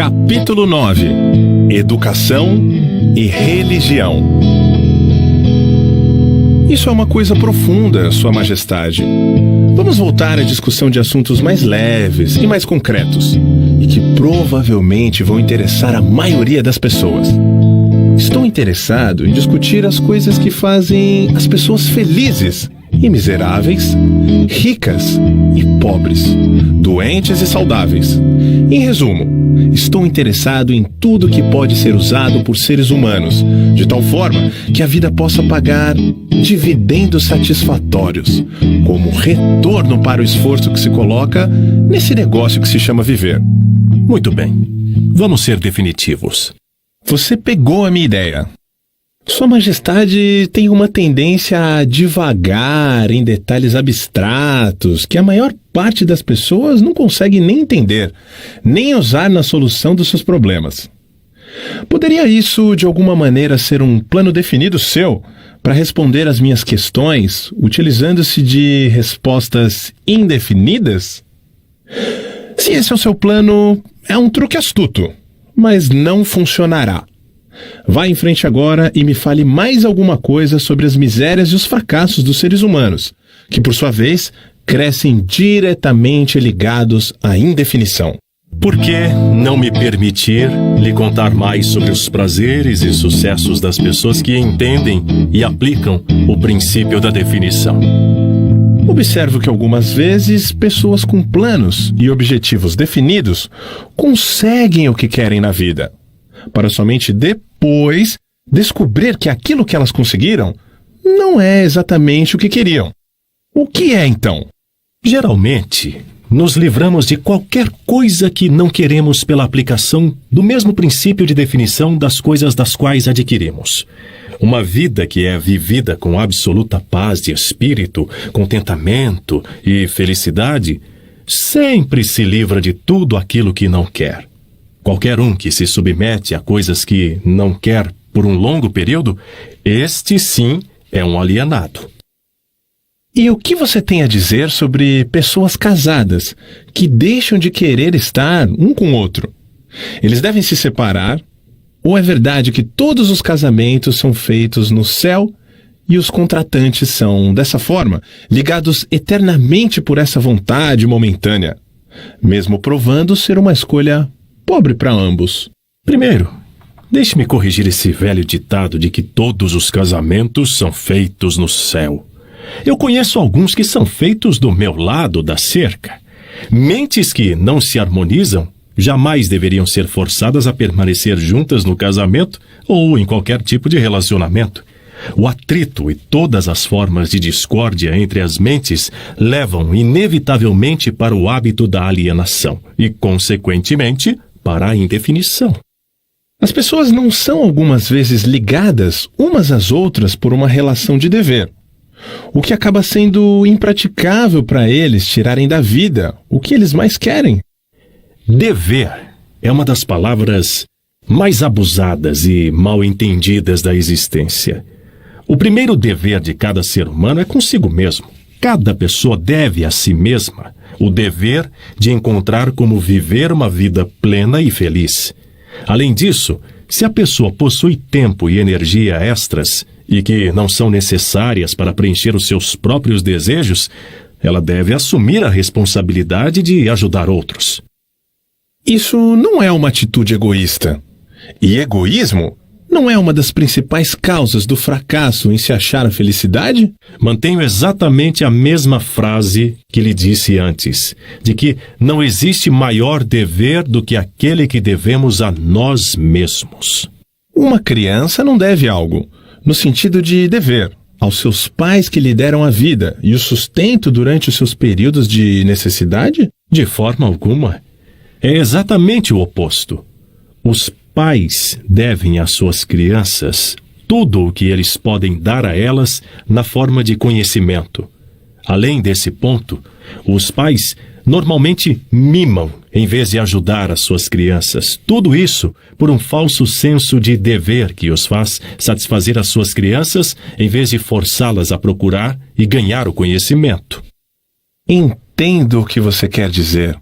Capítulo 9: Educação e Religião. Isso é uma coisa profunda, Sua Majestade. Vamos voltar à discussão de assuntos mais leves e mais concretos, e que provavelmente vão interessar a maioria das pessoas. Estou interessado em discutir as coisas que fazem as pessoas felizes e miseráveis, ricas e pobres, doentes e saudáveis. Em resumo, estou interessado em tudo que pode ser usado por seres humanos, de tal forma que a vida possa pagar dividendos satisfatórios, como retorno para o esforço que se coloca nesse negócio que se chama viver. Muito bem. Vamos ser definitivos. Você pegou a minha ideia. Sua Majestade tem uma tendência a divagar em detalhes abstratos que a maior parte das pessoas não consegue nem entender, nem usar na solução dos seus problemas. Poderia isso, de alguma maneira, ser um plano definido seu para responder às minhas questões, utilizando-se de respostas indefinidas? Se esse é o seu plano, é um truque astuto, mas não funcionará. Vá em frente agora e me fale mais alguma coisa sobre as misérias e os fracassos dos seres humanos, que, por sua vez, crescem diretamente ligados à indefinição. Por que não me permitir lhe contar mais sobre os prazeres e sucessos das pessoas que entendem e aplicam o princípio da definição? Observo que algumas vezes pessoas com planos e objetivos definidos conseguem o que querem na vida, para somente depois descobrir que aquilo que elas conseguiram não é exatamente o que queriam. O que é, então? Geralmente, nos livramos de qualquer coisa que não queremos pela aplicação do mesmo princípio de definição das coisas das quais adquirimos. Uma vida que é vivida com absoluta paz de espírito, contentamento e felicidade, sempre se livra de tudo aquilo que não quer. Qualquer um que se submete a coisas que não quer por um longo período, este sim é um alienado. E o que você tem a dizer sobre pessoas casadas que deixam de querer estar um com o outro? Eles devem se separar? Ou é verdade que todos os casamentos são feitos no céu e os contratantes são, dessa forma, ligados eternamente por essa vontade momentânea, mesmo provando ser uma escolha pobre para ambos? Primeiro, deixe-me corrigir esse velho ditado de que todos os casamentos são feitos no céu. Eu conheço alguns que são feitos do meu lado da cerca. Mentes que não se harmonizam jamais deveriam ser forçadas a permanecer juntas no casamento ou em qualquer tipo de relacionamento. O atrito e todas as formas de discórdia entre as mentes levam inevitavelmente para o hábito da alienação e, consequentemente, para a indefinição. As pessoas não são algumas vezes ligadas umas às outras por uma relação de dever, o que acaba sendo impraticável para eles tirarem da vida o que eles mais querem. Dever é uma das palavras mais abusadas e mal entendidas da existência. O primeiro dever de cada ser humano é consigo mesmo. Cada pessoa deve a si mesma o dever de encontrar como viver uma vida plena e feliz. Além disso, se a pessoa possui tempo e energia extras e que não são necessárias para preencher os seus próprios desejos, ela deve assumir a responsabilidade de ajudar outros. Isso não é uma atitude egoísta. E egoísmo não é uma das principais causas do fracasso em se achar a felicidade? Mantenho exatamente a mesma frase que lhe disse antes, de que não existe maior dever do que aquele que devemos a nós mesmos. Uma criança não deve algo, no sentido de dever, aos seus pais que lhe deram a vida e o sustento durante os seus períodos de necessidade? De forma alguma. É exatamente o oposto. Os pais devem às suas crianças tudo o que eles podem dar a elas na forma de conhecimento. Além desse ponto, os pais normalmente mimam em vez de ajudar as suas crianças. Tudo isso por um falso senso de dever que os faz satisfazer as suas crianças em vez de forçá-las a procurar e ganhar o conhecimento. Entendo o que você quer dizer.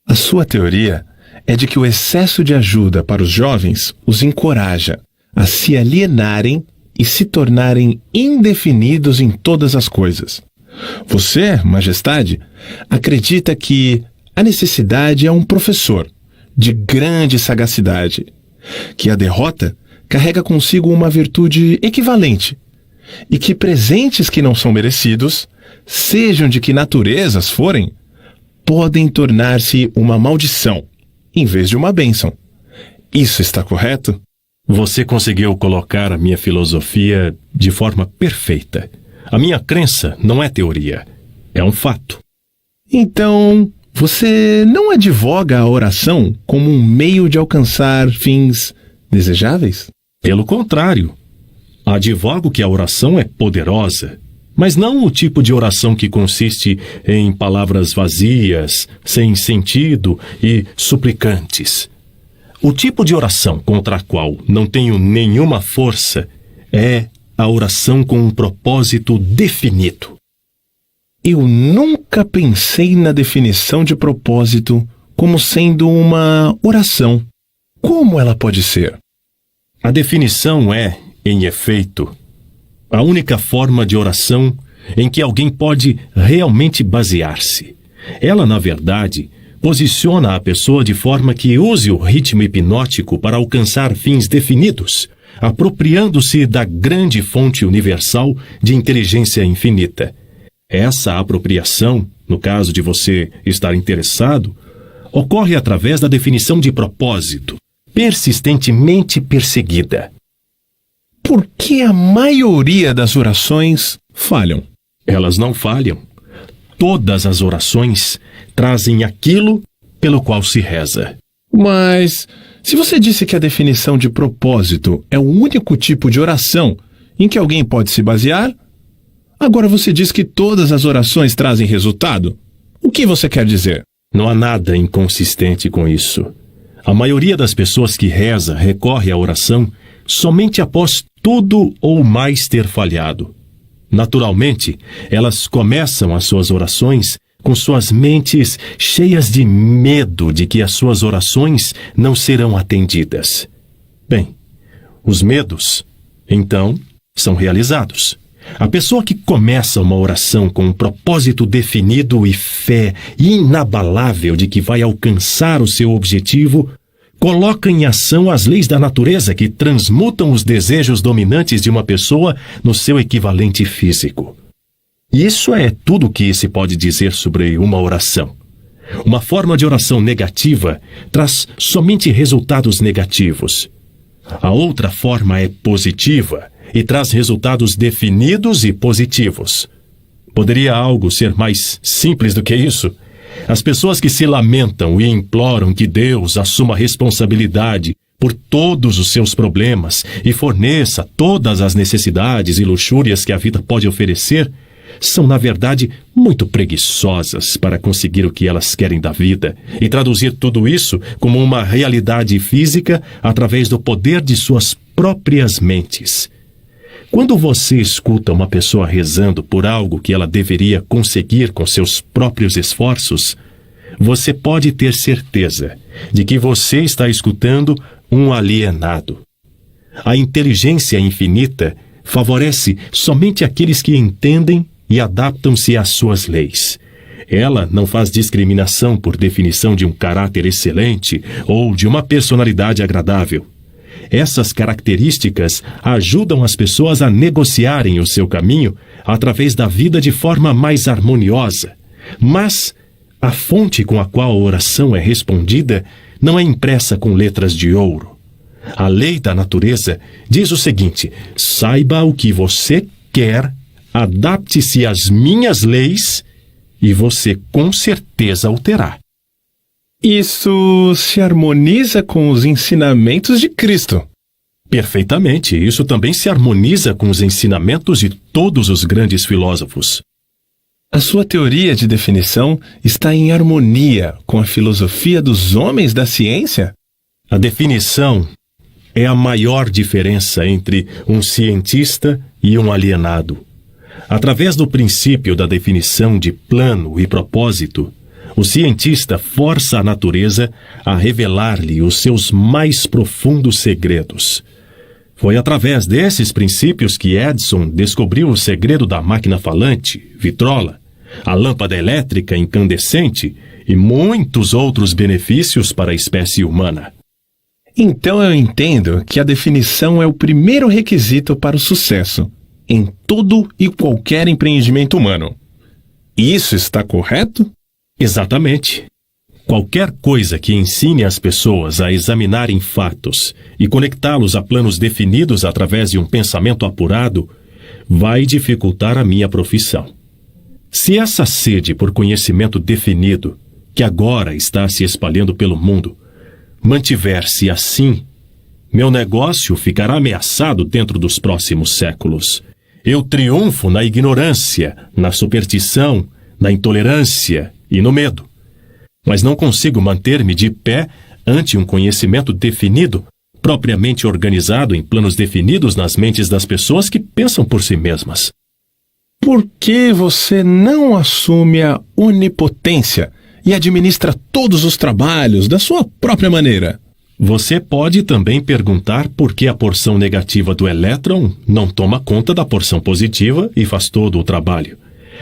A sua teoria é de que o excesso de ajuda para os jovens os encoraja a se alienarem e se tornarem indefinidos em todas as coisas. Você, Majestade, acredita que a necessidade é um professor de grande sagacidade, que a derrota carrega consigo uma virtude equivalente e que presentes que não são merecidos, sejam de que naturezas forem, podem tornar-se uma maldição em vez de uma bênção. Isso está correto? Você conseguiu colocar a minha filosofia de forma perfeita. A minha crença não é teoria, é um fato. Então, você não advoga a oração como um meio de alcançar fins desejáveis? Pelo contrário, advogo que a oração é poderosa, mas não o tipo de oração que consiste em palavras vazias, sem sentido e suplicantes. O tipo de oração contra a qual não tenho nenhuma força é a oração com um propósito definido. Eu nunca pensei na definição de propósito como sendo uma oração. Como ela pode ser? A definição é, em efeito, a única forma de oração em que alguém pode realmente basear-se. Ela, na verdade, posiciona a pessoa de forma que use o ritmo hipnótico para alcançar fins definidos, apropriando-se da grande fonte universal de inteligência infinita. Essa apropriação, no caso de você estar interessado, ocorre através da definição de propósito, persistentemente perseguida. Por que a maioria das orações falham? Elas não falham. Todas as orações trazem aquilo pelo qual se reza. Mas, se você disse que a definição de propósito é o único tipo de oração em que alguém pode se basear, agora você diz que todas as orações trazem resultado? O que você quer dizer? Não há nada inconsistente com isso. A maioria das pessoas que reza recorre à oração somente após tudo ou mais ter falhado. Naturalmente, elas começam as suas orações com suas mentes cheias de medo de que as suas orações não serão atendidas. Bem, os medos, então, são realizados. A pessoa que começa uma oração com um propósito definido e fé inabalável de que vai alcançar o seu objetivo, coloca em ação as leis da natureza que transmutam os desejos dominantes de uma pessoa no seu equivalente físico. Isso é tudo o que se pode dizer sobre uma oração. Uma forma de oração negativa traz somente resultados negativos. A outra forma é positiva e traz resultados definidos e positivos. Poderia algo ser mais simples do que isso? As pessoas que se lamentam e imploram que Deus assuma responsabilidade por todos os seus problemas e forneça todas as necessidades e luxúrias que a vida pode oferecer, são, na verdade, muito preguiçosas para conseguir o que elas querem da vida e traduzir tudo isso como uma realidade física através do poder de suas próprias mentes. Quando você escuta uma pessoa rezando por algo que ela deveria conseguir com seus próprios esforços, você pode ter certeza de que você está escutando um alienado. A inteligência infinita favorece somente aqueles que entendem e adaptam-se às suas leis. Ela não faz discriminação por definição de um caráter excelente ou de uma personalidade agradável. Essas características ajudam as pessoas a negociarem o seu caminho através da vida de forma mais harmoniosa. Mas a fonte com a qual a oração é respondida não é impressa com letras de ouro. A lei da natureza diz o seguinte: saiba o que você quer, adapte-se às minhas leis e você com certeza o terá. Isso se harmoniza com os ensinamentos de Cristo. Perfeitamente. Isso também se harmoniza com os ensinamentos de todos os grandes filósofos. A sua teoria de definição está em harmonia com a filosofia dos homens da ciência? A definição é a maior diferença entre um cientista e um alienado. Através do princípio da definição de plano e propósito, o cientista força a natureza a revelar-lhe os seus mais profundos segredos. Foi através desses princípios que Edison descobriu o segredo da máquina falante, vitrola, a lâmpada elétrica incandescente e muitos outros benefícios para a espécie humana. Então eu entendo que a definição é o primeiro requisito para o sucesso em todo e qualquer empreendimento humano. Isso está correto? Exatamente. Qualquer coisa que ensine as pessoas a examinarem fatos e conectá-los a planos definidos através de um pensamento apurado vai dificultar a minha profissão. Se essa sede por conhecimento definido, que agora está se espalhando pelo mundo, mantiver-se assim, meu negócio ficará ameaçado dentro dos próximos séculos. Eu triunfo na ignorância, na superstição, na intolerância e no medo. Mas não consigo manter-me de pé ante um conhecimento definido, propriamente organizado em planos definidos nas mentes das pessoas que pensam por si mesmas. Por que você não assume a onipotência e administra todos os trabalhos da sua própria maneira? Você pode também perguntar por que a porção negativa do elétron não toma conta da porção positiva e faz todo o trabalho.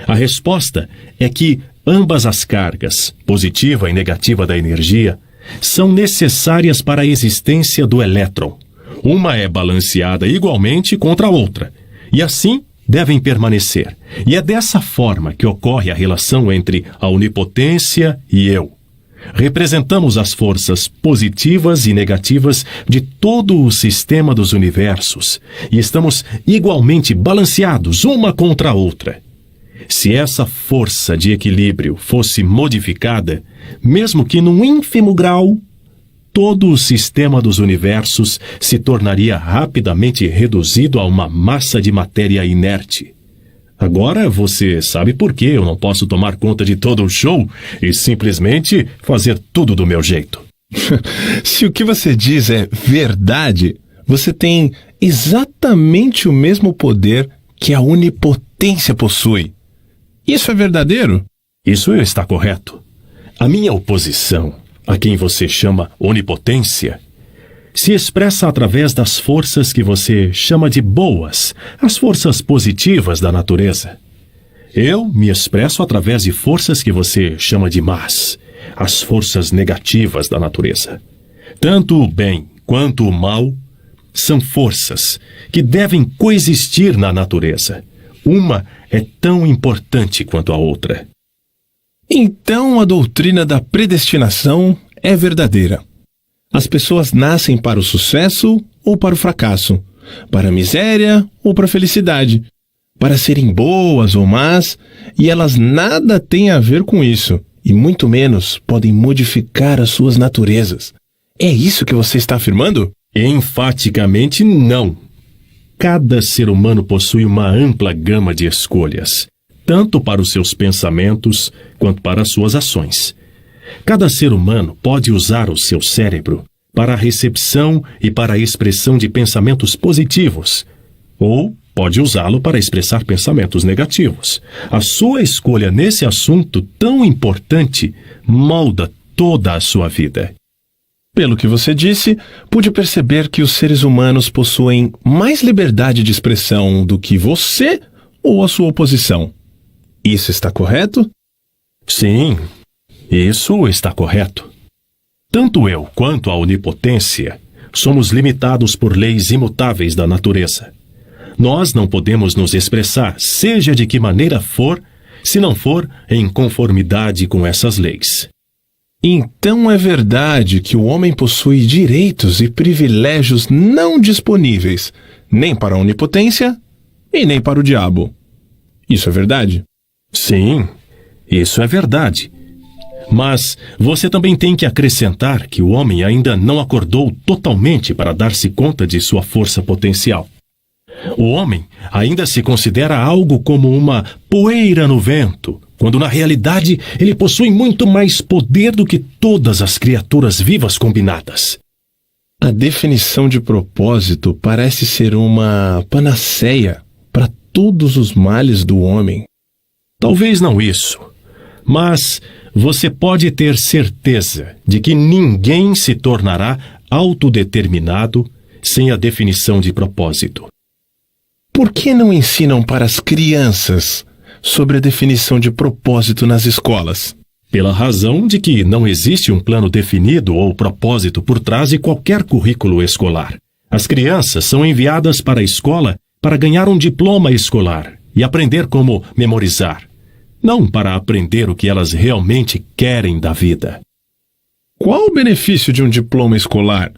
A resposta é que ambas as cargas, positiva e negativa da energia, são necessárias para a existência do elétron. Uma é balanceada igualmente contra a outra, e assim devem permanecer. E é dessa forma que ocorre a relação entre a onipotência e eu. Representamos as forças positivas e negativas de todo o sistema dos universos e estamos igualmente balanceados uma contra a outra. Se essa força de equilíbrio fosse modificada, mesmo que num ínfimo grau, todo o sistema dos universos se tornaria rapidamente reduzido a uma massa de matéria inerte. Agora você sabe por que eu não posso tomar conta de todo o show e simplesmente fazer tudo do meu jeito. Se o que você diz é verdade, você tem exatamente o mesmo poder que a onipotência possui. Isso é verdadeiro? Isso está correto. A minha oposição, a quem você chama onipotência, se expressa através das forças que você chama de boas, as forças positivas da natureza. Eu me expresso através de forças que você chama de más, as forças negativas da natureza. Tanto o bem quanto o mal são forças que devem coexistir na natureza. Uma é tão importante quanto a outra. Então a doutrina da predestinação é verdadeira. As pessoas nascem para o sucesso ou para o fracasso, para a miséria ou para a felicidade, para serem boas ou más, e elas nada têm a ver com isso, e muito menos podem modificar as suas naturezas. É isso que você está afirmando? Enfaticamente não. Cada ser humano possui uma ampla gama de escolhas, tanto para os seus pensamentos quanto para as suas ações. Cada ser humano pode usar o seu cérebro para a recepção e para a expressão de pensamentos positivos, ou pode usá-lo para expressar pensamentos negativos. A sua escolha nesse assunto tão importante molda toda a sua vida. Pelo que você disse, pude perceber que os seres humanos possuem mais liberdade de expressão do que você ou a sua oposição. Isso está correto? Sim, isso está correto. Tanto eu quanto a onipotência somos limitados por leis imutáveis da natureza. Nós não podemos nos expressar, seja de que maneira for, se não for em conformidade com essas leis. Então é verdade que o homem possui direitos e privilégios não disponíveis, nem para a onipotência e nem para o diabo. Isso é verdade? Sim, isso é verdade. Mas você também tem que acrescentar que o homem ainda não acordou totalmente para dar-se conta de sua força potencial. O homem ainda se considera algo como uma poeira no vento, quando na realidade ele possui muito mais poder do que todas as criaturas vivas combinadas. A definição de propósito parece ser uma panaceia para todos os males do homem. Talvez não isso, mas você pode ter certeza de que ninguém se tornará autodeterminado sem a definição de propósito. Por que não ensinam para as crianças sobre a definição de propósito nas escolas? Pela razão de que não existe um plano definido ou propósito por trás de qualquer currículo escolar. As crianças são enviadas para a escola para ganhar um diploma escolar e aprender como memorizar, não para aprender o que elas realmente querem da vida. Qual o benefício de um diploma escolar,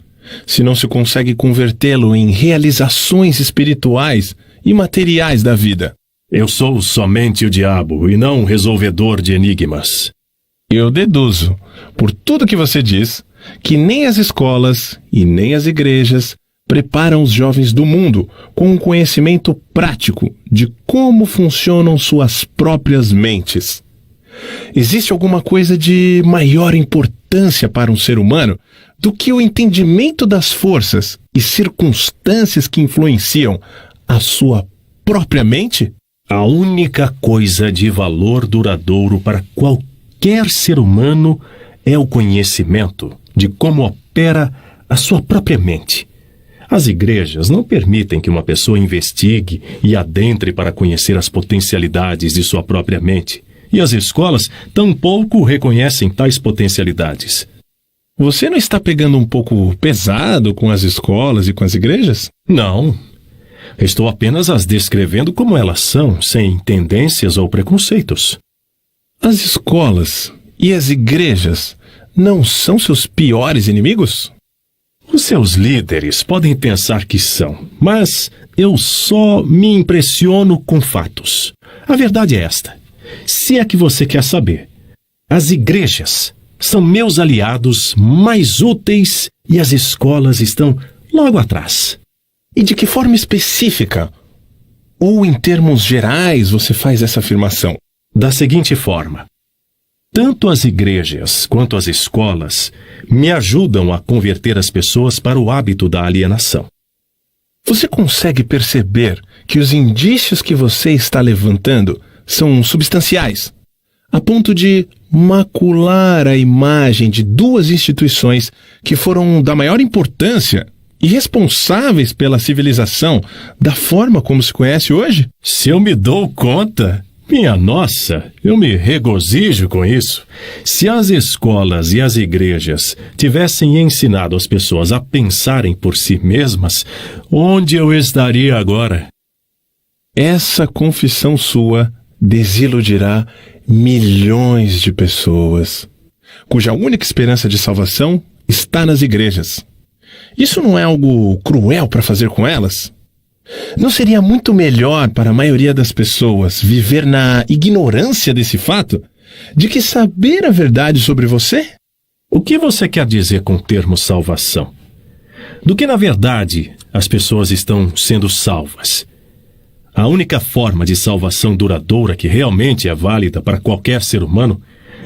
se não se consegue convertê-lo em realizações espirituais e materiais da vida? Eu sou somente o diabo e não um resolvedor de enigmas. Eu deduzo, por tudo que você diz, que nem as escolas e nem as igrejas preparam os jovens do mundo com um conhecimento prático de como funcionam suas próprias mentes. Existe alguma coisa de maior importância para um ser humano do que o entendimento das forças e circunstâncias que influenciam a sua própria mente? A única coisa de valor duradouro para qualquer ser humano é o conhecimento de como opera a sua própria mente. As igrejas não permitem que uma pessoa investigue e adentre para conhecer as potencialidades de sua própria mente. E as escolas tampouco reconhecem tais potencialidades. Você não está pegando um pouco pesado com as escolas e com as igrejas? Não. Estou apenas as descrevendo como elas são, sem tendências ou preconceitos. As escolas e as igrejas não são seus piores inimigos? Os seus líderes podem pensar que são, mas eu só me impressiono com fatos. A verdade é esta. Se é que você quer saber, as igrejas são meus aliados mais úteis e as escolas estão logo atrás. E de que forma específica, ou em termos gerais, você faz essa afirmação? Da seguinte forma: tanto as igrejas quanto as escolas me ajudam a converter as pessoas para o hábito da alienação. Você consegue perceber que os indícios que você está levantando são substanciais, a ponto de macular a imagem de duas instituições que foram da maior importância e responsáveis pela civilização da forma como se conhece hoje? Se eu me dou conta, minha nossa, eu me regozijo com isso. Se as escolas e as igrejas tivessem ensinado as pessoas a pensarem por si mesmas, onde eu estaria agora? Essa confissão sua desiludirá milhões de pessoas, cuja única esperança de salvação está nas igrejas. Isso não é algo cruel para fazer com elas? Não seria muito melhor para a maioria das pessoas viver na ignorância desse fato, de que saber a verdade sobre você? O que você quer dizer com o termo salvação? Do que, na verdade, as pessoas estão sendo salvas? A única forma de salvação duradoura que realmente é válida para qualquer ser humano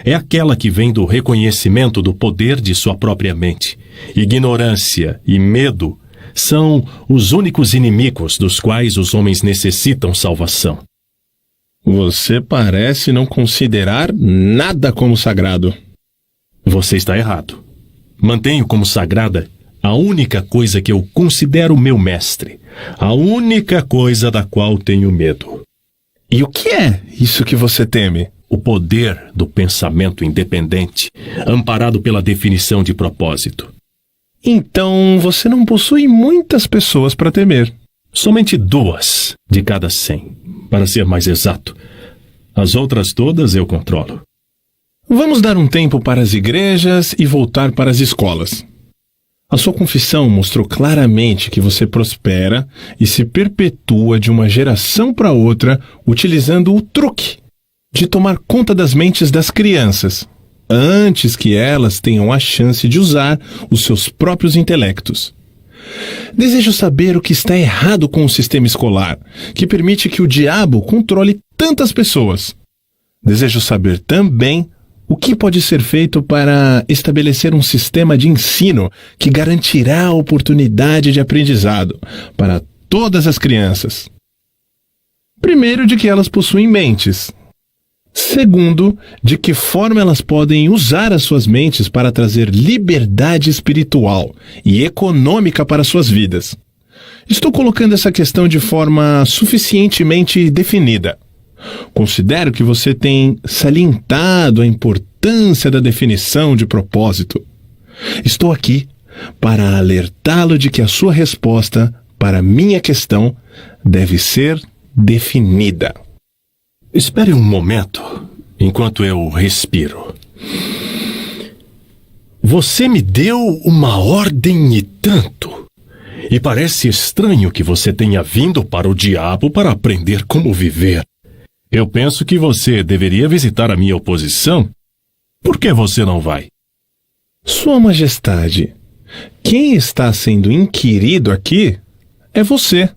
é aquela que vem do reconhecimento do poder de sua própria mente. Ignorância e medo são os únicos inimigos dos quais os homens necessitam salvação. Você parece não considerar nada como sagrado. Você está errado. Mantenho como sagrada a única coisa que eu considero meu mestre, a única coisa da qual tenho medo. E o que é isso que você teme? O poder do pensamento independente, amparado pela definição de propósito. Então você não possui muitas pessoas para temer. Somente 2 de cada 100, para ser mais exato. As outras todas eu controlo. Vamos dar um tempo para as igrejas e voltar para as escolas. A sua confissão mostrou claramente que você prospera e se perpetua de uma geração para outra utilizando o truque de tomar conta das mentes das crianças, antes que elas tenham a chance de usar os seus próprios intelectos. Desejo saber o que está errado com o sistema escolar, que permite que o diabo controle tantas pessoas. Desejo saber também o que pode ser feito para estabelecer um sistema de ensino que garantirá a oportunidade de aprendizado para todas as crianças. Primeiro, de que elas possuem mentes. Segundo, de que forma elas podem usar as suas mentes para trazer liberdade espiritual e econômica para suas vidas. Estou colocando essa questão de forma suficientemente definida. Considero que você tem salientado a importância da definição de propósito. Estou aqui para alertá-lo de que a sua resposta para a minha questão deve ser definida. Espere um momento, enquanto eu respiro. Você me deu uma ordem e tanto. E parece estranho que você tenha vindo para o diabo para aprender como viver. Eu penso que você deveria visitar a minha oposição. Por que você não vai? Sua Majestade, quem está sendo inquirido aqui é você,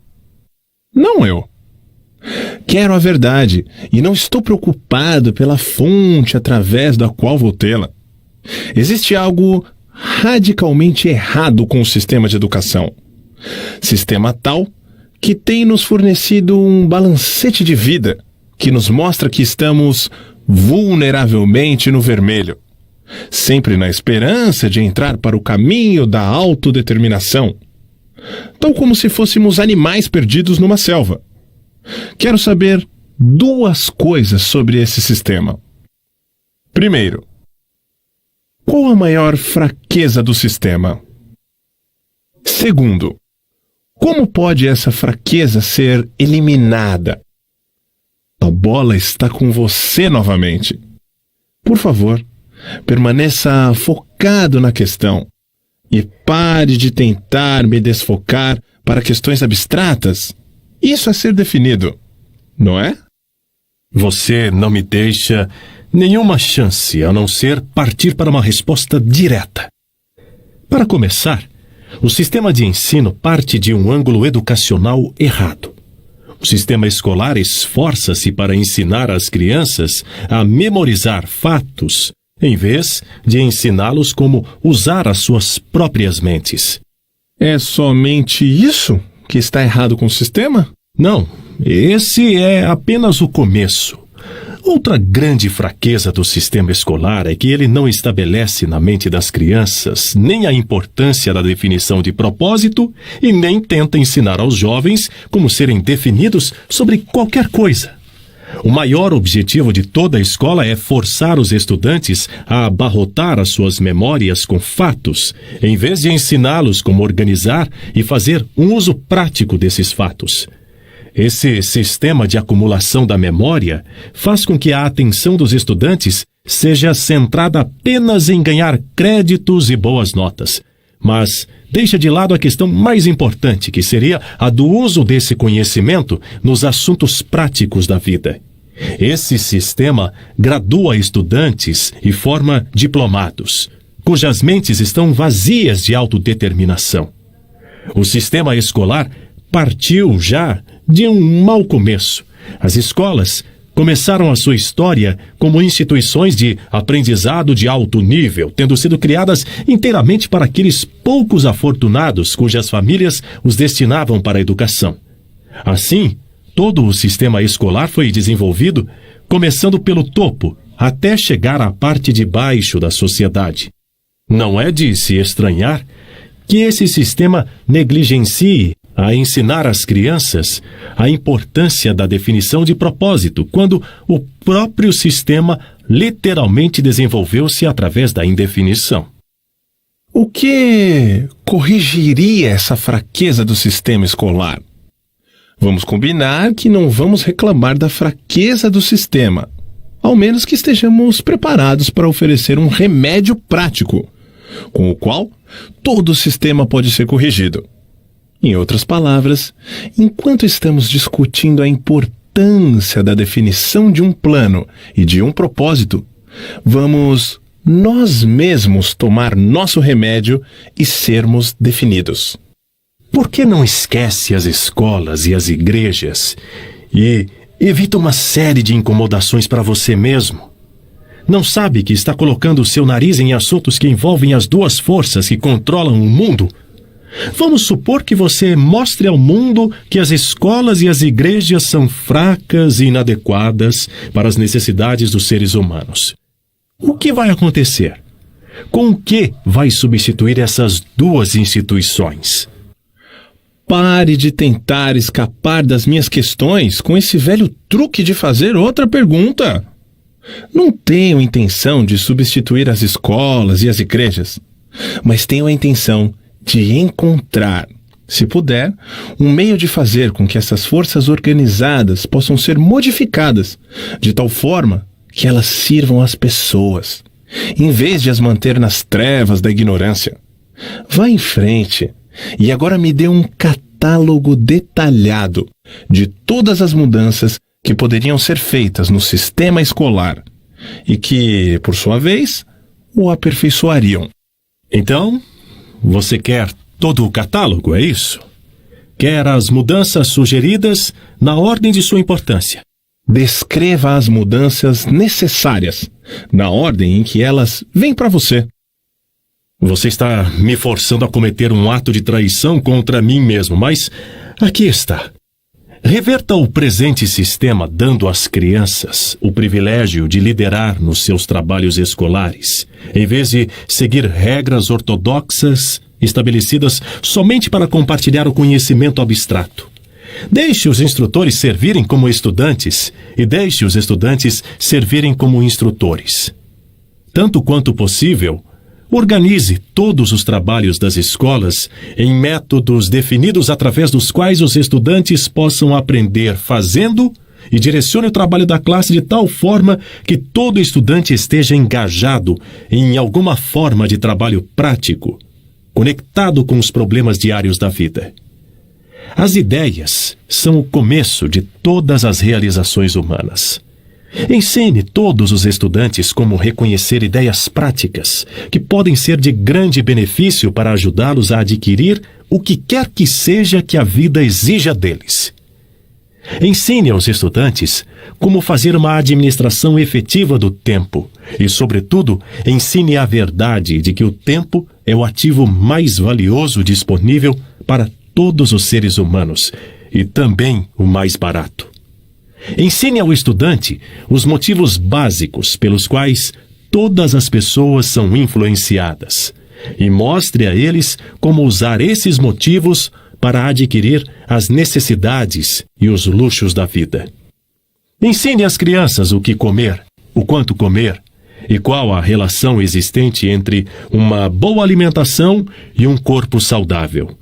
não eu. Quero a verdade e não estou preocupado pela fonte através da qual vou tê-la. Existe algo radicalmente errado com o sistema de educação. Sistema tal que tem nos fornecido um balancete de vida que nos mostra que estamos vulneravelmente no vermelho, sempre na esperança de entrar para o caminho da autodeterminação, tal como se fôssemos animais perdidos numa selva. Quero saber duas coisas sobre esse sistema. Primeiro, qual a maior fraqueza do sistema? Segundo, como pode essa fraqueza ser eliminada? A bola está com você novamente. Por favor, permaneça focado na questão e pare de tentar me desfocar para questões abstratas. Isso é ser definido, não é? Você não me deixa nenhuma chance a não ser partir para uma resposta direta. Para começar, o sistema de ensino parte de um ângulo educacional errado. O sistema escolar esforça-se para ensinar as crianças a memorizar fatos, em vez de ensiná-los como usar as suas próprias mentes. É somente isso que está errado com o sistema? Não, esse é apenas o começo. Outra grande fraqueza do sistema escolar é que ele não estabelece na mente das crianças nem a importância da definição de propósito e nem tenta ensinar aos jovens como serem definidos sobre qualquer coisa. O maior objetivo de toda a escola é forçar os estudantes a abarrotar as suas memórias com fatos, em vez de ensiná-los como organizar e fazer um uso prático desses fatos. Esse sistema de acumulação da memória faz com que a atenção dos estudantes seja centrada apenas em ganhar créditos e boas notas, mas deixa de lado a questão mais importante, que seria a do uso desse conhecimento nos assuntos práticos da vida. Esse sistema gradua estudantes e forma diplomados, cujas mentes estão vazias de autodeterminação. O sistema escolar partiu já de um mau começo. As escolas começaram a sua história como instituições de aprendizado de alto nível, tendo sido criadas inteiramente para aqueles poucos afortunados cujas famílias os destinavam para a educação. Assim, todo o sistema escolar foi desenvolvido começando pelo topo até chegar à parte de baixo da sociedade. Não é de se estranhar que esse sistema negligencie a ensinar às crianças a importância da definição de propósito, quando o próprio sistema literalmente desenvolveu-se através da indefinição. O que corrigiria essa fraqueza do sistema escolar? Vamos combinar que não vamos reclamar da fraqueza do sistema, ao menos que estejamos preparados para oferecer um remédio prático, com o qual todo o sistema pode ser corrigido. Em outras palavras, enquanto estamos discutindo a importância da definição de um plano e de um propósito, vamos nós mesmos tomar nosso remédio e sermos definidos. Por que não esquece as escolas e as igrejas e evita uma série de incomodações para você mesmo? Não sabe que está colocando o seu nariz em assuntos que envolvem as duas forças que controlam o mundo? Vamos supor que você mostre ao mundo que as escolas e as igrejas são fracas e inadequadas para as necessidades dos seres humanos. O que vai acontecer? Com o que vai substituir essas duas instituições? Pare de tentar escapar das minhas questões com esse velho truque de fazer outra pergunta. Não tenho intenção de substituir as escolas e as igrejas, mas tenho a intenção de encontrar, se puder, um meio de fazer com que essas forças organizadas possam ser modificadas de tal forma que elas sirvam às pessoas, em vez de as manter nas trevas da ignorância. Vá em frente e agora me dê um catálogo detalhado de todas as mudanças que poderiam ser feitas no sistema escolar e que, por sua vez, o aperfeiçoariam. Então, você quer todo o catálogo, é isso? Quer as mudanças sugeridas na ordem de sua importância? Descreva as mudanças necessárias, na ordem em que elas vêm para você. Você está me forçando a cometer um ato de traição contra mim mesmo, mas aqui está. Reverta o presente sistema dando às crianças o privilégio de liderar nos seus trabalhos escolares, em vez de seguir regras ortodoxas estabelecidas somente para compartilhar o conhecimento abstrato. Deixe os instrutores servirem como estudantes e deixe os estudantes servirem como instrutores. Tanto quanto possível, organize todos os trabalhos das escolas em métodos definidos através dos quais os estudantes possam aprender fazendo e direcione o trabalho da classe de tal forma que todo estudante esteja engajado em alguma forma de trabalho prático, conectado com os problemas diários da vida. As ideias são o começo de todas as realizações humanas. Ensine todos os estudantes como reconhecer ideias práticas que podem ser de grande benefício para ajudá-los a adquirir o que quer que seja que a vida exija deles. Ensine aos estudantes como fazer uma administração efetiva do tempo e, sobretudo, ensine a verdade de que o tempo é o ativo mais valioso disponível para todos os seres humanos e também o mais barato. Ensine ao estudante os motivos básicos pelos quais todas as pessoas são influenciadas e mostre a eles como usar esses motivos para adquirir as necessidades e os luxos da vida. Ensine às crianças o que comer, o quanto comer e qual a relação existente entre uma boa alimentação e um corpo saudável.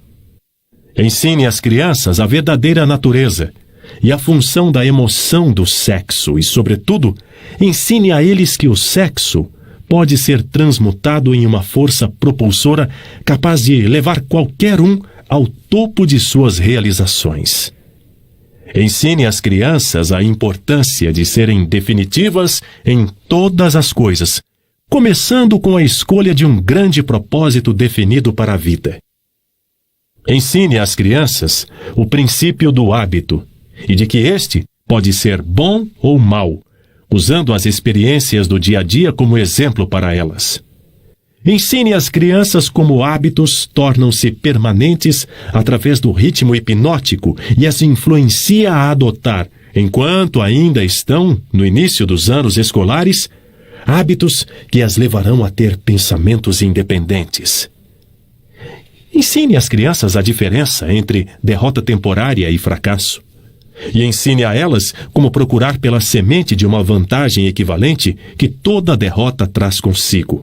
Ensine às crianças a verdadeira natureza e a função da emoção do sexo e, sobretudo, ensine a eles que o sexo pode ser transmutado em uma força propulsora capaz de levar qualquer um ao topo de suas realizações. Ensine às crianças a importância de serem definitivas em todas as coisas, começando com a escolha de um grande propósito definido para a vida. Ensine às crianças o princípio do hábito e de que este pode ser bom ou mau, usando as experiências do dia a dia como exemplo para elas. Ensine às crianças como hábitos tornam-se permanentes através do ritmo hipnótico e as influencia a adotar, enquanto ainda estão no início dos anos escolares, hábitos que as levarão a ter pensamentos independentes. Ensine às crianças a diferença entre derrota temporária e fracasso. E ensine a elas como procurar pela semente de uma vantagem equivalente que toda derrota traz consigo.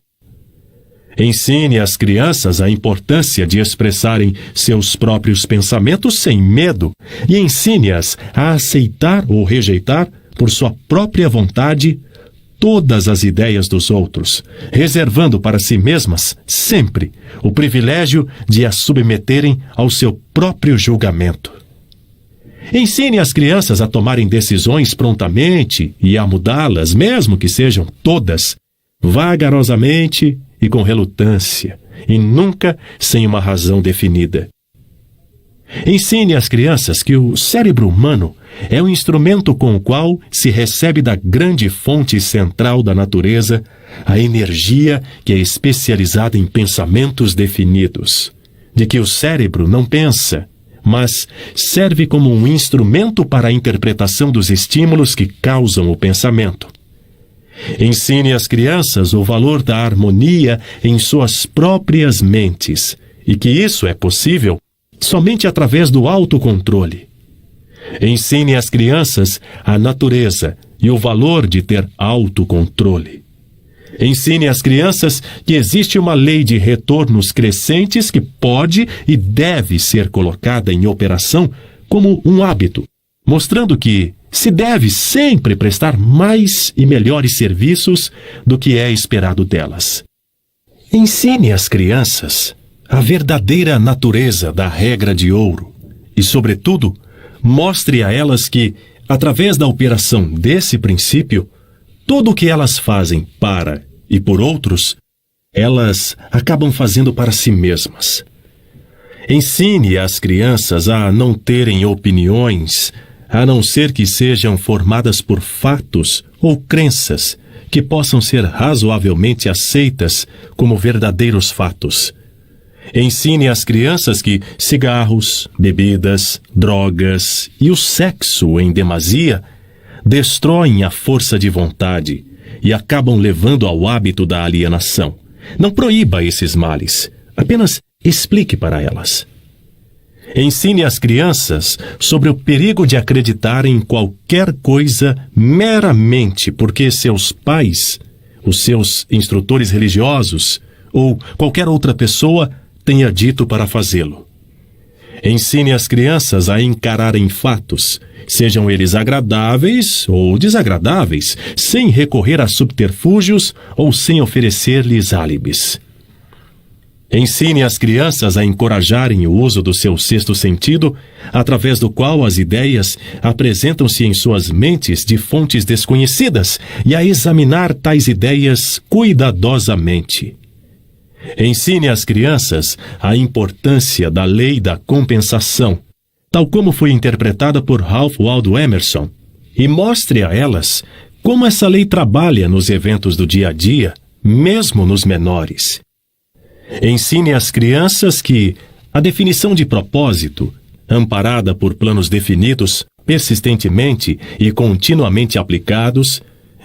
Ensine às crianças a importância de expressarem seus próprios pensamentos sem medo e ensine-as a aceitar ou rejeitar, por sua própria vontade, todas as ideias dos outros, reservando para si mesmas, sempre, o privilégio de as submeterem ao seu próprio julgamento. Ensine as crianças a tomarem decisões prontamente e a mudá-las, mesmo que sejam todas, vagarosamente e com relutância, e nunca sem uma razão definida. Ensine às crianças que o cérebro humano é o instrumento com o qual se recebe da grande fonte central da natureza a energia que é especializada em pensamentos definidos, de que o cérebro não pensa, mas serve como um instrumento para a interpretação dos estímulos que causam o pensamento. Ensine às crianças o valor da harmonia em suas próprias mentes, e que isso é possível somente através do autocontrole. Ensine às crianças a natureza e o valor de ter autocontrole. Ensine às crianças que existe uma lei de retornos crescentes que pode e deve ser colocada em operação como um hábito, mostrando que se deve sempre prestar mais e melhores serviços do que é esperado delas. Ensine às crianças a verdadeira natureza da regra de ouro e, sobretudo, mostre a elas que, através da operação desse princípio, tudo o que elas fazem para e por outros, elas acabam fazendo para si mesmas. Ensine às crianças a não terem opiniões, a não ser que sejam formadas por fatos ou crenças que possam ser razoavelmente aceitas como verdadeiros fatos. Ensine às crianças que cigarros, bebidas, drogas e o sexo em demasia destroem a força de vontade e acabam levando ao hábito da alienação. Não proíba esses males, apenas explique para elas. Ensine às crianças sobre o perigo de acreditar em qualquer coisa meramente porque seus pais, os seus instrutores religiosos ou qualquer outra pessoa tenha dito para fazê-lo. Ensine as crianças a encararem fatos, sejam eles agradáveis ou desagradáveis, sem recorrer a subterfúgios ou sem oferecer-lhes álibis. Ensine as crianças a encorajarem o uso do seu sexto sentido, através do qual as ideias apresentam-se em suas mentes de fontes desconhecidas, e a examinar tais ideias cuidadosamente. Ensine às crianças a importância da lei da compensação, tal como foi interpretada por Ralph Waldo Emerson, e mostre a elas como essa lei trabalha nos eventos do dia a dia, mesmo nos menores. Ensine às crianças que a definição de propósito, amparada por planos definidos, persistentemente e continuamente aplicados,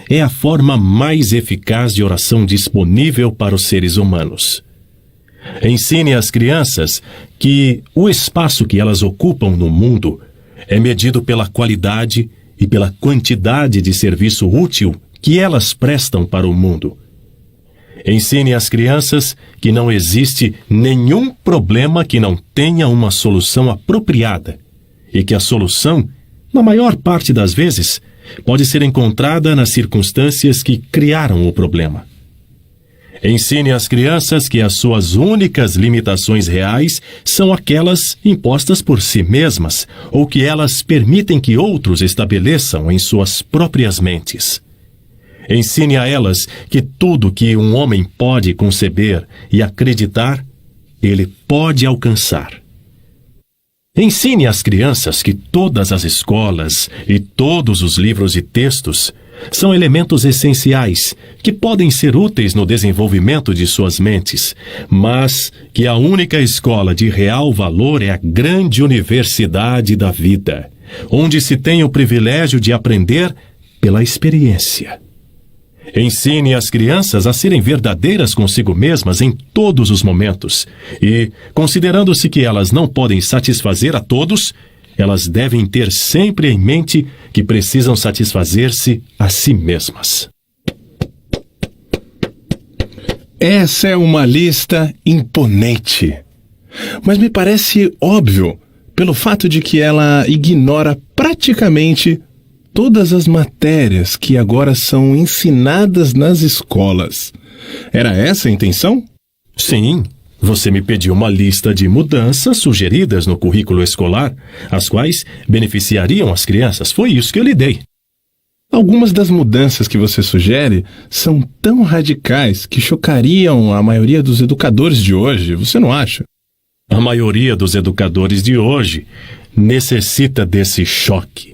é a forma mais eficaz de oração disponível para os seres humanos. Ensine às crianças que o espaço que elas ocupam no mundo é medido pela qualidade e pela quantidade de serviço útil que elas prestam para o mundo. Ensine às crianças que não existe nenhum problema que não tenha uma solução apropriada e que a solução, na maior parte das vezes, pode ser encontrada nas circunstâncias que criaram o problema. Ensine às crianças que as suas únicas limitações reais são aquelas impostas por si mesmas ou que elas permitem que outros estabeleçam em suas próprias mentes. Ensine a elas que tudo que um homem pode conceber e acreditar, ele pode alcançar. Ensine às crianças que todas as escolas e todos os livros e textos são elementos essenciais que podem ser úteis no desenvolvimento de suas mentes, mas que a única escola de real valor é a grande universidade da vida, onde se tem o privilégio de aprender pela experiência. Ensine as crianças a serem verdadeiras consigo mesmas em todos os momentos e, considerando-se que elas não podem satisfazer a todos, elas devem ter sempre em mente que precisam satisfazer-se a si mesmas. Essa é uma lista imponente, mas me parece óbvio pelo fato de que ela ignora praticamente todas as matérias que agora são ensinadas nas escolas. Era essa a intenção? Sim, você me pediu uma lista de mudanças sugeridas no currículo escolar, as quais beneficiariam as crianças. Foi isso que eu lhe dei. Algumas das mudanças que você sugere são tão radicais que chocariam a maioria dos educadores de hoje, você não acha? A maioria dos educadores de hoje necessita desse choque.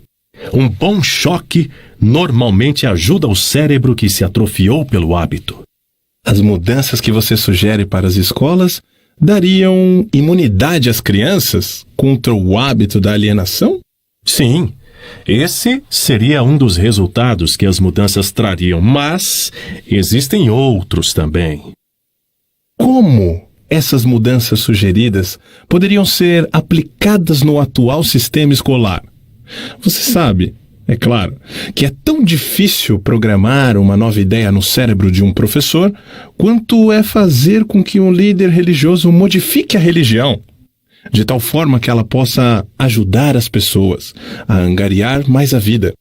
Um bom choque normalmente ajuda o cérebro que se atrofiou pelo hábito. As mudanças que você sugere para as escolas dariam imunidade às crianças contra o hábito da alienação? Sim, esse seria um dos resultados que as mudanças trariam, mas existem outros também. Como essas mudanças sugeridas poderiam ser aplicadas no atual sistema escolar? Você sabe, é claro, que é tão difícil programar uma nova ideia no cérebro de um professor quanto é fazer com que um líder religioso modifique a religião, de tal forma que ela possa ajudar as pessoas a angariar mais a vida.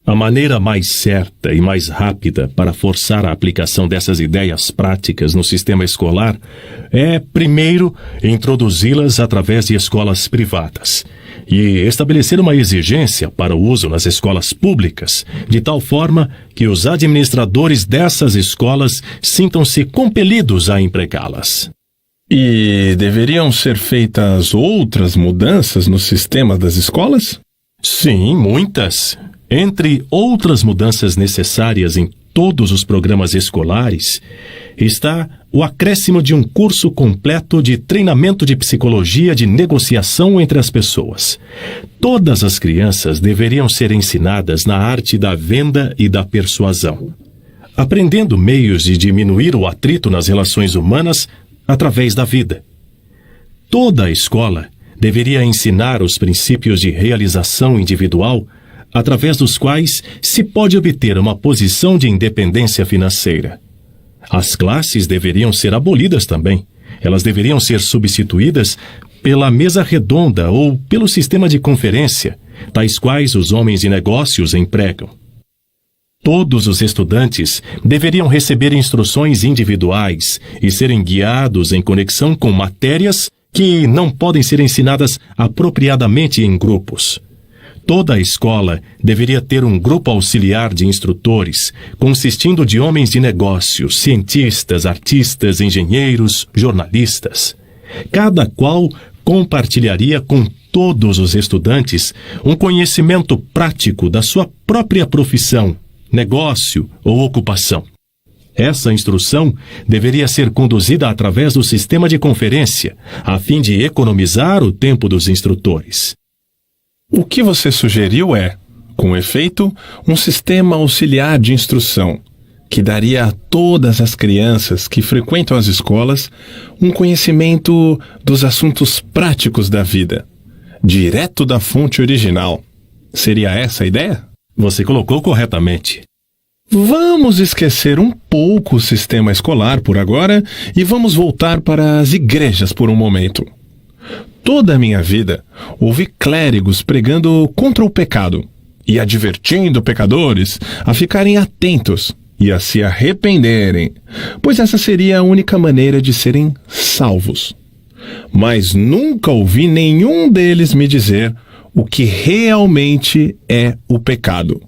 A maneira mais certa e mais rápida para forçar a aplicação dessas ideias práticas no sistema escolar é, primeiro, introduzi-las através de escolas privadas e estabelecer uma exigência para o uso nas escolas públicas, de tal forma que os administradores dessas escolas sintam-se compelidos a empregá-las. E deveriam ser feitas outras mudanças no sistema das escolas? Sim, muitas. Entre outras mudanças necessárias em todos os programas escolares, está o acréscimo de um curso completo de treinamento de psicologia de negociação entre as pessoas. Todas as crianças deveriam ser ensinadas na arte da venda e da persuasão, aprendendo meios de diminuir o atrito nas relações humanas através da vida. Toda a escola deveria ensinar os princípios de realização individual através dos quais se pode obter uma posição de independência financeira. As classes deveriam ser abolidas também. Elas deveriam ser substituídas pela mesa redonda ou pelo sistema de conferência, tais quais os homens de negócios empregam. Todos os estudantes deveriam receber instruções individuais e serem guiados em conexão com matérias que não podem ser ensinadas apropriadamente em grupos. Toda a escola deveria ter um grupo auxiliar de instrutores, consistindo de homens de negócios, cientistas, artistas, engenheiros, jornalistas. Cada qual compartilharia com todos os estudantes um conhecimento prático da sua própria profissão, negócio ou ocupação. Essa instrução deveria ser conduzida através do sistema de conferência, a fim de economizar o tempo dos instrutores. O que você sugeriu é, com efeito, um sistema auxiliar de instrução, que daria a todas as crianças que frequentam as escolas um conhecimento dos assuntos práticos da vida, direto da fonte original. Seria essa a ideia? Você colocou corretamente. Vamos esquecer um pouco o sistema escolar por agora e vamos voltar para as igrejas por um momento. Toda a minha vida, ouvi clérigos pregando contra o pecado e advertindo pecadores a ficarem atentos e a se arrependerem, pois essa seria a única maneira de serem salvos. Mas nunca ouvi nenhum deles me dizer o que realmente é o pecado.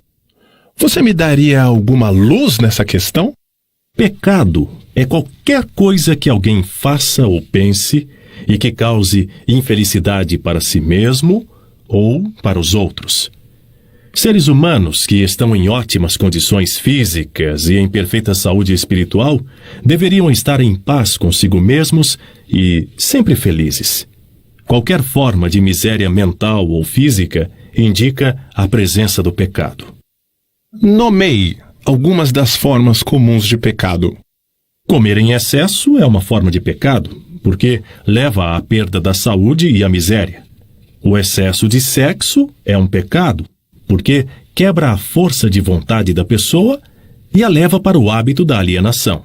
Você me daria alguma luz nessa questão? Pecado é qualquer coisa que alguém faça ou pense e que cause infelicidade para si mesmo ou para os outros. Seres humanos que estão em ótimas condições físicas e em perfeita saúde espiritual deveriam estar em paz consigo mesmos e sempre felizes. Qualquer forma de miséria mental ou física indica a presença do pecado. Nomeie algumas das formas comuns de pecado. Comer em excesso é uma forma de pecado, porque leva à perda da saúde e à miséria. O excesso de sexo é um pecado, porque quebra a força de vontade da pessoa e a leva para o hábito da alienação.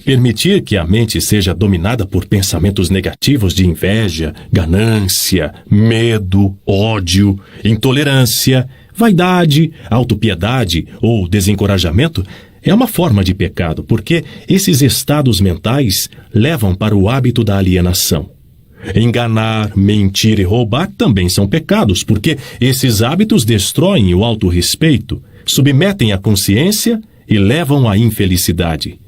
Permitir que a mente seja dominada por pensamentos negativos de inveja, ganância, medo, ódio, intolerância, vaidade, autopiedade ou desencorajamento é uma forma de pecado, porque esses estados mentais levam para o hábito da alienação. Enganar, mentir e roubar também são pecados, porque esses hábitos destroem o autorrespeito, submetem a consciência e levam à infelicidade.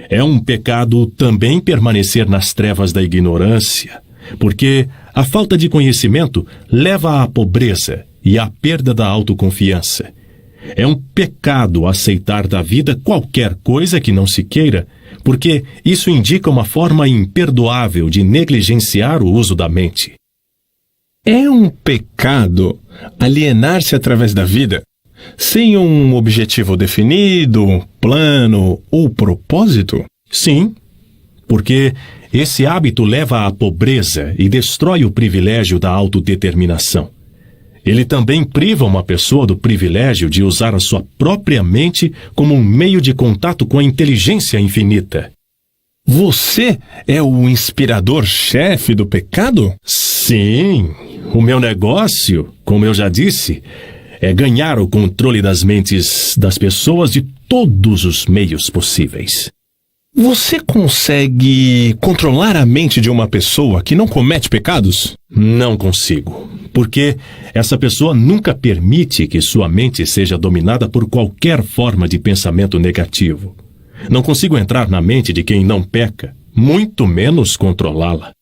É um pecado também permanecer nas trevas da ignorância, porque a falta de conhecimento leva à pobreza e à perda da autoconfiança. É um pecado aceitar da vida qualquer coisa que não se queira, porque isso indica uma forma imperdoável de negligenciar o uso da mente. É um pecado alienar-se através da vida, sem um objetivo definido, plano ou propósito? Sim, porque esse hábito leva à pobreza e destrói o privilégio da autodeterminação. Ele também priva uma pessoa do privilégio de usar a sua própria mente como um meio de contato com a inteligência infinita. Você é o inspirador-chefe do pecado? Sim, o meu negócio, como eu já disse, é ganhar o controle das mentes das pessoas de todos os meios possíveis. Você consegue controlar a mente de uma pessoa que não comete pecados? Não consigo, porque essa pessoa nunca permite que sua mente seja dominada por qualquer forma de pensamento negativo. Não consigo entrar na mente de quem não peca, muito menos controlá-la.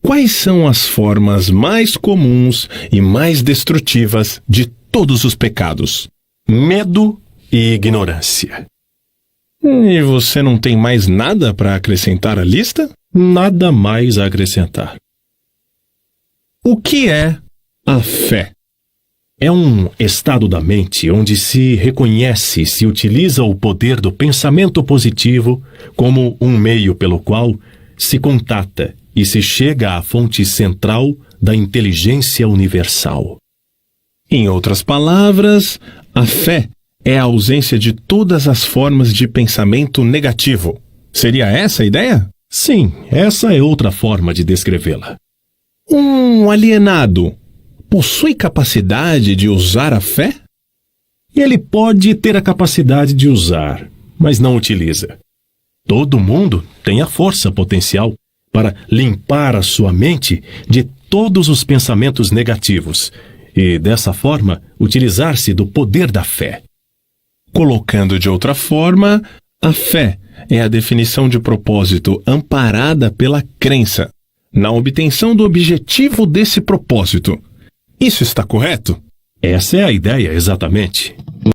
Quais são as formas mais comuns e mais destrutivas de todos os pecados? Medo e ignorância. E você não tem mais nada para acrescentar à lista? Nada mais a acrescentar. O que é a fé? É um estado da mente onde se reconhece e se utiliza o poder do pensamento positivo como um meio pelo qual se contata e se chega à fonte central da inteligência universal. Em outras palavras, a fé é a ausência de todas as formas de pensamento negativo. Seria essa a ideia? Sim, essa é outra forma de descrevê-la. Um alienado possui capacidade de usar a fé? Ele pode ter a capacidade de usar, mas não utiliza. Todo mundo tem a força potencial para limpar a sua mente de todos os pensamentos negativos e, dessa forma, utilizar-se do poder da fé. Colocando de outra forma, a fé é a definição de propósito amparada pela crença, na obtenção do objetivo desse propósito. Isso está correto? Essa é a ideia, exatamente.